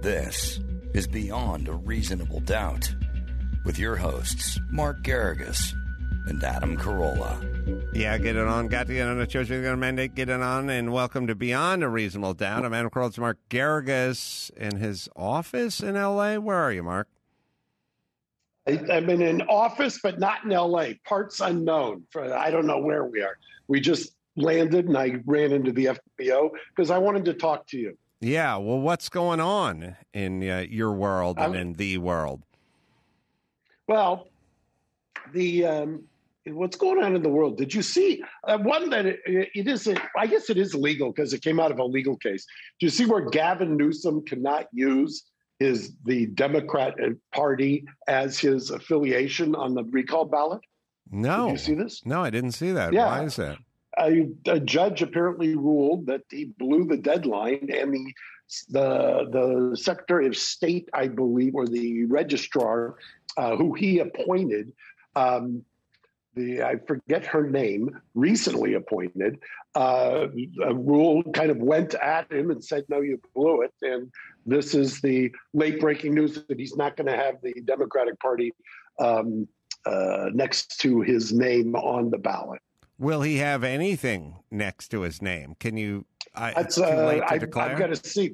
This is Beyond a Reasonable Doubt with your hosts, Mark Garrigus and Adam Carolla. Yeah, get it on. Got to get on the church. We're going to mandate get it on. And welcome to Beyond a Reasonable Doubt. I'm Adam Carolla. It's Mark Garrigus in his office in L.A. Where are you, Mark? I'm in an office, but not in L.A. Parts unknown. I don't know where we are. We just landed, and I ran into the FBO because I wanted to talk to you. Yeah, well, what's going on in your world and in the world? Well, what's going on in the world? Did you see one that it isn't? I guess it is legal because it came out of a legal case. Do you see where Gavin Newsom cannot use the Democrat Party as his affiliation on the recall ballot? No. Did you see this? No, I didn't see that. Yeah. Why is that? A judge apparently ruled that he blew the deadline, and the Secretary of State, I believe, or the registrar, who he appointed, I forget her name, recently appointed, rule kind of went at him and said, no, you blew it. And this is the late breaking news that he's not going to have the Democratic Party next to his name on the ballot. Will he have anything next to his name? Can you? It's too late to declare? I've got to see.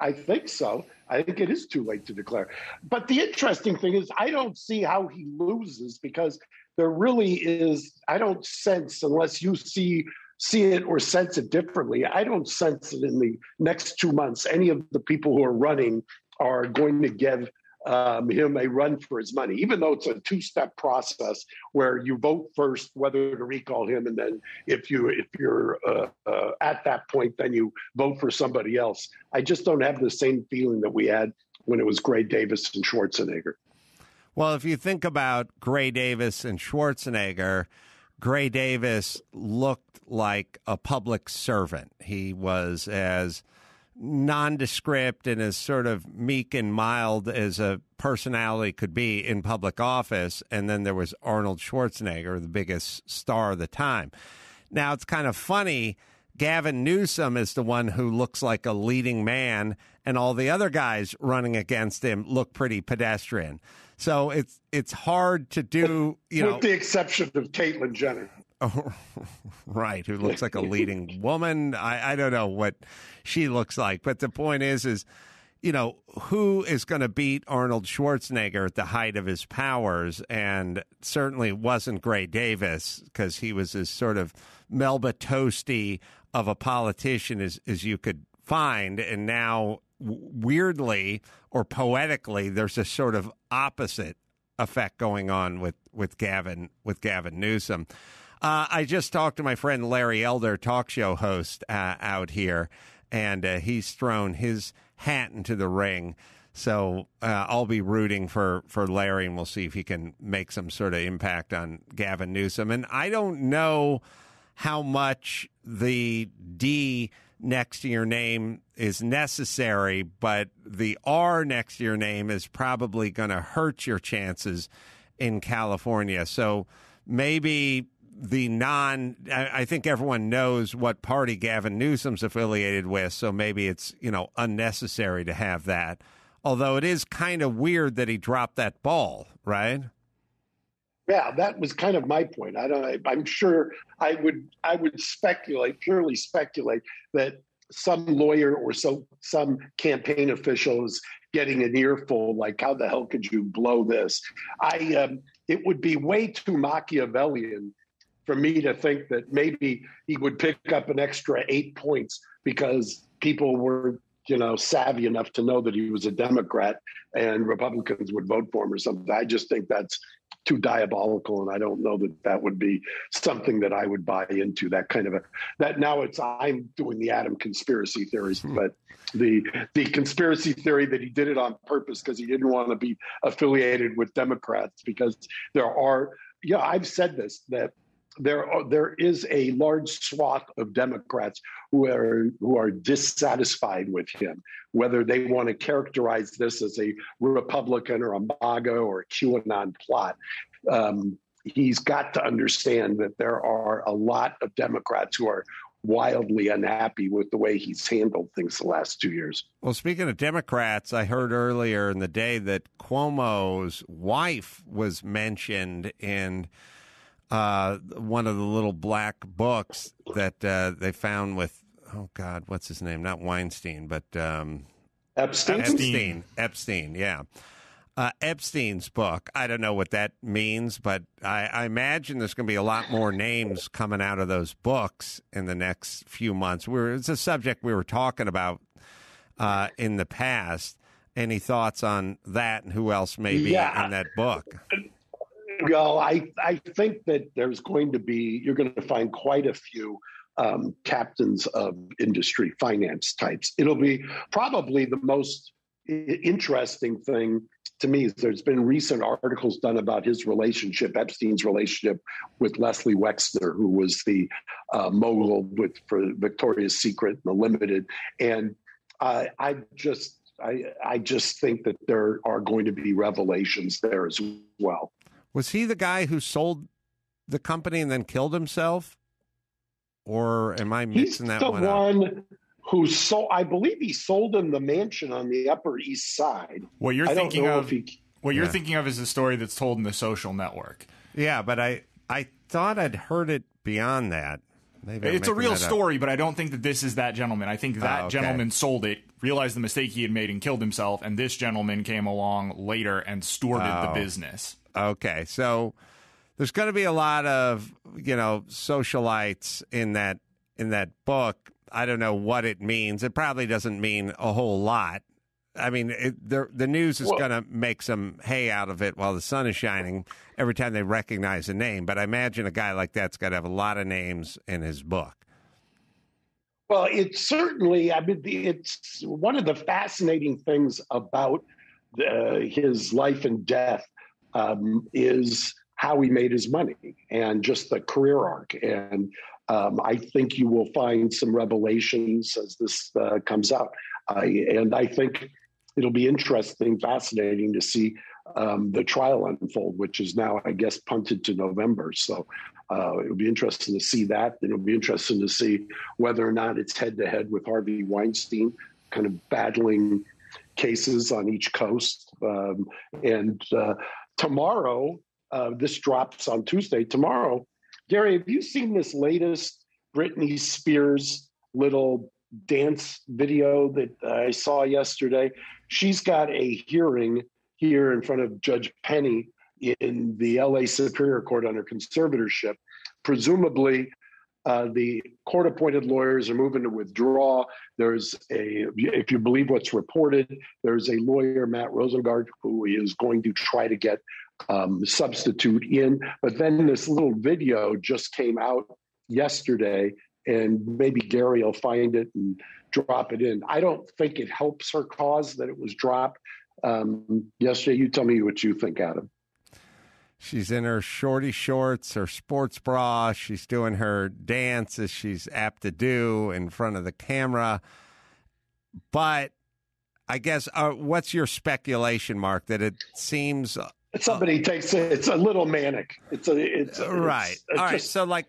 I think so. I think it is too late to declare. But the interesting thing is I don't see how he loses because there really is, I don't sense, unless you see it or sense it differently, I don't sense that in the next 2 months, any of the people who are running are going to give him a run for his money, even though it's a two-step process where you vote first whether to recall him, and then if you're at that point, then you vote for somebody else. I just don't have the same feeling that we had when it was Gray Davis and Schwarzenegger. Well, if you think about Gray Davis and Schwarzenegger, Gray Davis looked like a public servant. He was as nondescript and as sort of meek and mild as a personality could be in public office. And then there was Arnold Schwarzenegger, the biggest star of the time. Now, it's kind of funny. Gavin Newsom is the one who looks like a leading man, and all the other guys running against him look pretty pedestrian. So it's hard to do, with the exception of Caitlyn Jenner. Oh, right, who looks like a leading woman. I don't know what she looks like, but the point is, who is going to beat Arnold Schwarzenegger at the height of his powers? And certainly wasn't Gray Davis, because he was as sort of Melba Toasty of a politician as you could find. And now, weirdly or poetically, there's a sort of opposite effect going on with Gavin Newsom. I just talked to my friend Larry Elder, talk show host out here, and he's thrown his hat into the ring. So I'll be rooting for Larry, and we'll see if he can make some sort of impact on Gavin Newsom. And I don't know how much the D next to your name is necessary, but the R next to your name is probably going to hurt your chances in California. So maybe I think everyone knows what party Gavin Newsom's affiliated with, so maybe it's, unnecessary to have that. Although it is kind of weird that he dropped that ball, right? Yeah, that was kind of my point. I'm sure I would purely speculate that some lawyer or some campaign official is getting an earful, like, how the hell could you blow this? It would be way too Machiavellian for me to think that maybe he would pick up an extra 8 points because people were, savvy enough to know that he was a Democrat and Republicans would vote for him or something. I just think that's too diabolical, and I don't know that would be something that I would buy into. That kind of I'm doing the Adam conspiracy theories, but the conspiracy theory that he did it on purpose because he didn't want to be affiliated with Democrats, because I've said this, that there is a large swath of Democrats who are dissatisfied with him, whether they want to characterize this as a Republican or a MAGA or a QAnon plot. He's got to understand that there are a lot of Democrats who wildly unhappy with the way he's handled things the last 2 years. Well, speaking of Democrats, I heard earlier in the day that Cuomo's wife was mentioned in one of the little black books that they found with, oh God, what's his name? Not Weinstein, but Epstein. Epstein, yeah. Epstein's book. I don't know what that means, but I imagine there's going to be a lot more names coming out of those books in the next few months. It's a subject we were talking about in the past. Any thoughts on that and who else may be in that book? Well, I think that there's going to be, you're going to find quite a few captains of industry, finance types. It'll be probably the most interesting thing to me is there's been recent articles done about his relationship, Epstein's relationship with Leslie Wexner, who was the mogul for Victoria's Secret and The Limited. And I just think that there are going to be revelations there as well. Was he the guy who sold the company and then killed himself? Or am I mixing that one up? He's the one who sold, I believe he sold him the mansion on the Upper East Side. What you're thinking of is the story that's told in The Social Network. Yeah, but I thought I'd heard it beyond that. Maybe it's a real story, but I don't think that this is that gentleman. I think that gentleman sold it, realized the mistake he had made, and killed himself, and this gentleman came along later and stewarded the business. Okay, so there's going to be a lot of, socialites in that book. I don't know what it means. It probably doesn't mean a whole lot. I mean, the news is going to make some hay out of it while the sun is shining every time they recognize a name. But I imagine a guy like that's got to have a lot of names in his book. Well, it's certainly, it's one of the fascinating things about his life and death is how he made his money and just the career arc. And I think you will find some revelations as this comes out. And I think it'll be interesting, fascinating to see the trial unfold, which is now, I guess, punted to November. So it'll be interesting to see that. And it'll be interesting to see whether or not it's head-to-head with Harvey Weinstein, kind of battling cases on each coast. And tomorrow, this drops on Tuesday. Tomorrow, Gary, have you seen this latest Britney Spears little dance video that I saw yesterday? She's got a hearing here in front of Judge Penny in the LA Superior Court under conservatorship. Presumably, the court-appointed lawyers are moving to withdraw. If you believe what's reported, there's a lawyer, Matt Rosengart, who is going to try to get substitute in. But then this little video just came out yesterday, and maybe Gary will find it and drop it in. I don't think it helps her cause that it was dropped yesterday. You tell me what you think, Adam. She's in her shorty shorts, her sports bra. She's doing her dance as she's apt to do in front of the camera. But I guess, what's your speculation, Mark, that it seems... Somebody takes it. It's a little manic. It's right. All right. So,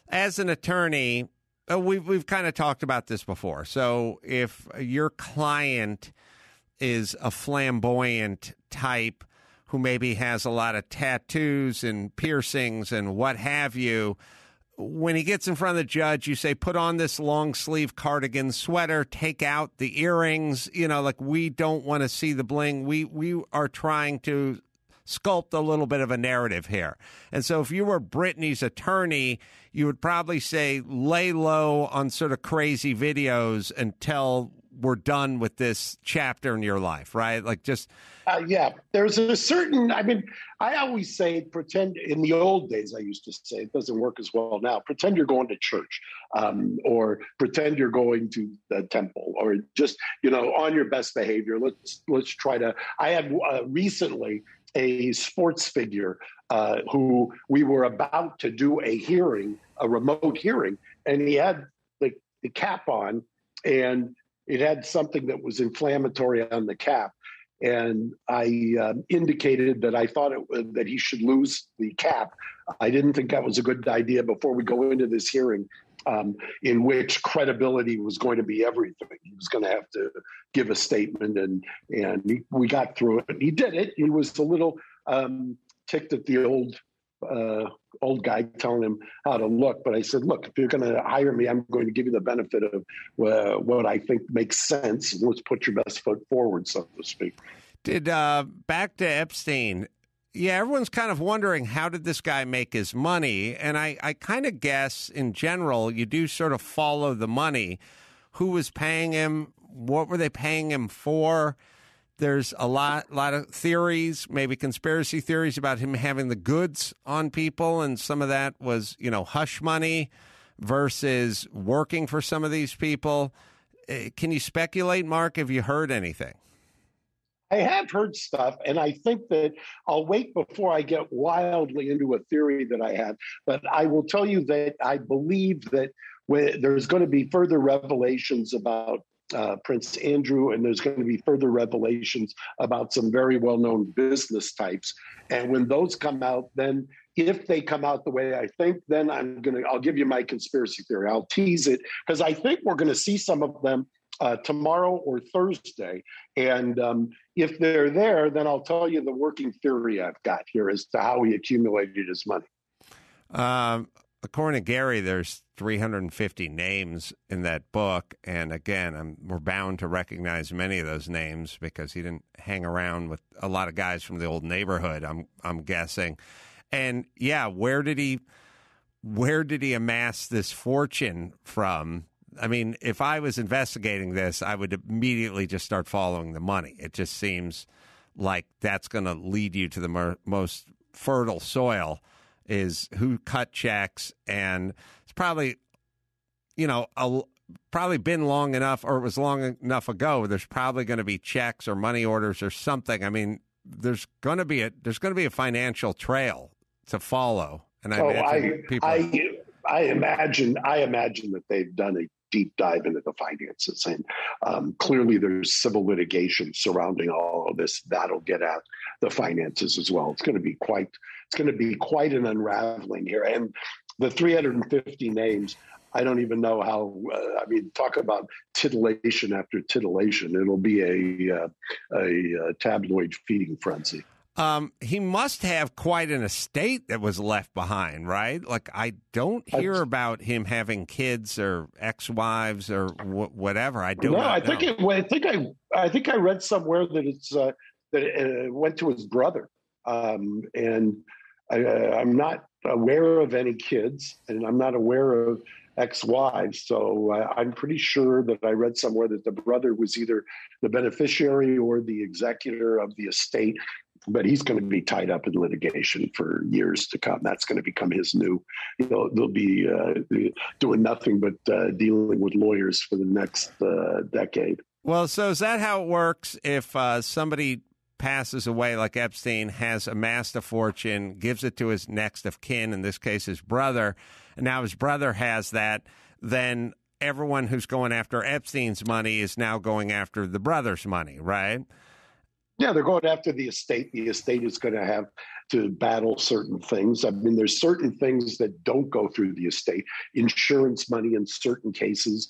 as an attorney, we've kind of talked about this before. So, if your client is a flamboyant type who maybe has a lot of tattoos and piercings and what have you, when he gets in front of the judge, you say, put on this long sleeve cardigan sweater, take out the earrings, we don't want to see the bling. We are trying to sculpt a little bit of a narrative here. And so if you were Britney's attorney, you would probably say, lay low on sort of crazy videos until we're done with this chapter in your life, right? There's a certain, I always say, pretend, in the old days, I used to say, it doesn't work as well now, pretend you're going to church, or pretend you're going to the temple, or just, on your best behavior. Let's try to, I had recently a sports figure who we were about to do a remote hearing, and he had the cap on, and it had something that was inflammatory on the cap. and I indicated that I thought that he should lose the cap. I didn't think that was a good idea before we go into this hearing, in which credibility was going to be everything. He was going to have to give a statement, and we got through it. He did it. He was a little ticked at the old guy telling him how to look. But I said, look, if you're going to hire me, I'm going to give you the benefit of what I think makes sense. Let's put your best foot forward, so to speak. Back to Epstein. Yeah, everyone's kind of wondering, how did this guy make his money? And I kind of guess, in general, you do sort of follow the money. Who was paying him? What were they paying him for? There's a lot of theories, maybe conspiracy theories about him having the goods on people, and some of that was, hush money versus working for some of these people. Can you speculate, Mark? Have you heard anything? I have heard stuff, and I think that I'll wait before I get wildly into a theory that I have. But I will tell you that I believe that there's going to be further revelations about Prince Andrew, and there's going to be further revelations about some very well-known business types. And when those come out, then if they come out the way I think, then I'll give you my conspiracy theory. I'll tease it because I think we're going to see some of them tomorrow or Thursday. And if they're there, then I'll tell you the working theory I've got here as to how he accumulated his money. According to Gary, there's 350 names in that book. And again, we're bound to recognize many of those names because he didn't hang around with a lot of guys from the old neighborhood, I'm guessing. And yeah, where did he amass this fortune from? I mean, if I was investigating this, I would immediately just start following the money. It just seems like that's going to lead you to the most fertile soil, is who cut checks. And it's probably, probably been long enough, or it was long enough ago. There's probably going to be checks or money orders or something. I mean, there's going to be a financial trail to follow. And I imagine that they've done a deep dive into the finances, and clearly there's civil litigation surrounding all of this that'll get at the finances as well. It's going to be quite an unraveling here, and the 350 names. I don't even know how. Talk about titillation after titillation. It'll be a tabloid feeding frenzy. He must have quite an estate that was left behind, right? Like, I don't hear about him having kids or ex-wives or whatever. I don't. No, I think I read somewhere that it went to his brother, and I'm not aware of any kids, and I'm not aware of ex-wives. So I'm pretty sure that I read somewhere that the brother was either the beneficiary or the executor of the estate. But he's going to be tied up in litigation for years to come. That's going to become his new, they'll be doing nothing but dealing with lawyers for the next decade. Well, so is that how it works? If somebody passes away, like Epstein, has amassed a fortune, gives it to his next of kin, in this case his brother, and now his brother has that, then everyone who's going after Epstein's money is now going after the brother's money, right? Yeah, they're going after the estate. The estate is going to have to battle certain things. I mean, there's certain things that don't go through the estate. Insurance money in certain cases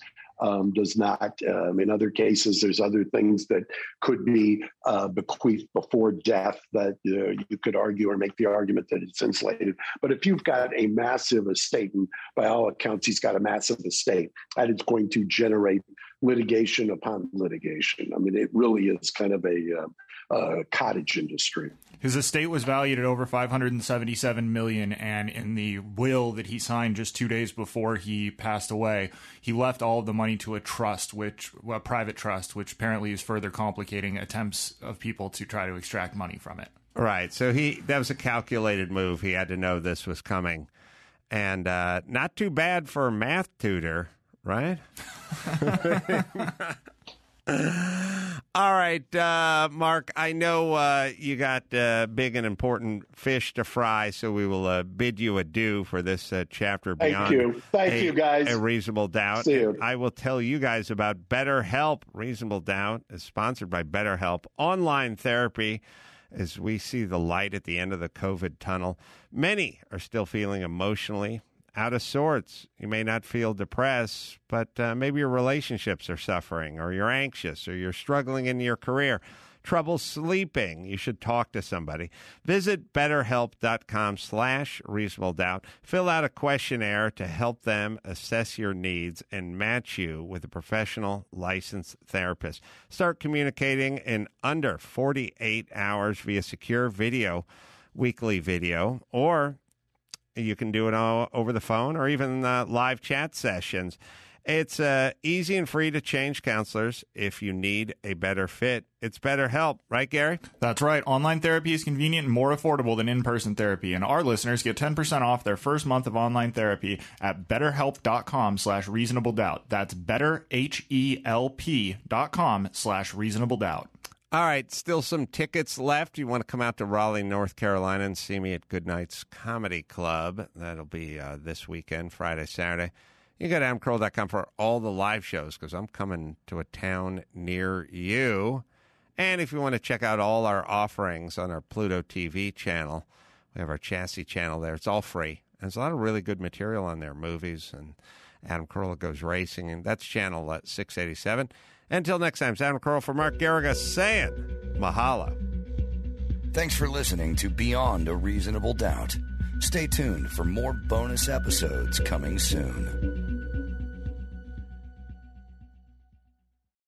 does not. In other cases, there's other things that could be bequeathed before death that you could argue or make the argument that it's insulated. But if you've got a massive estate, and by all accounts, he's got a massive estate, that is going to generate litigation upon litigation. I mean, it really is kind of a cottage industry. His estate was valued at over $577 million, and in the will that he signed just 2 days before he passed away, he left all of the money to a private trust, which apparently is further complicating attempts of people to try to extract money from it. Right. So that was a calculated move. He had to know this was coming, and not too bad for a math tutor, right? All right, Mark, I know you got big and important fish to fry, so we will bid you adieu for this chapter beyond. Thank you, guys. A Reasonable Doubt. See you. I will tell you guys about BetterHelp. Reasonable Doubt is sponsored by BetterHelp. Online therapy, as we see the light at the end of the COVID tunnel. Many are still feeling emotionally out of sorts. You may not feel depressed, but maybe your relationships are suffering, or you're anxious, or you're struggling in your career. Trouble sleeping. You should talk to somebody. Visit BetterHelp.com/reasonabledoubt. Fill out a questionnaire to help them assess your needs and match you with a professional licensed therapist. Start communicating in under 48 hours via secure video, weekly video, or you can do it all over the phone or even live chat sessions. It's easy and free to change counselors if you need a better fit. It's BetterHelp, right, Gary? That's right. Online therapy is convenient and more affordable than in-person therapy. And our listeners get 10% off their first month of online therapy at betterhelp.com/reasonabledoubt. That's betterhelp.com/reasonabledoubt. All right, still some tickets left. You want to come out to Raleigh, North Carolina and see me at Goodnight's Comedy Club. That'll be this weekend, Friday, Saturday. You go to adamcarolla.com for all the live shows because I'm coming to a town near you. And if you want to check out all our offerings on our Pluto TV channel, we have our Chassis channel there. It's all free. And there's a lot of really good material on there, movies, and Adam Carolla Goes Racing. And that's channel 687. Until next time, it's Adam Carolla for Mark Garriga saying mahalo. Thanks for listening to Beyond a Reasonable Doubt. Stay tuned for more bonus episodes coming soon.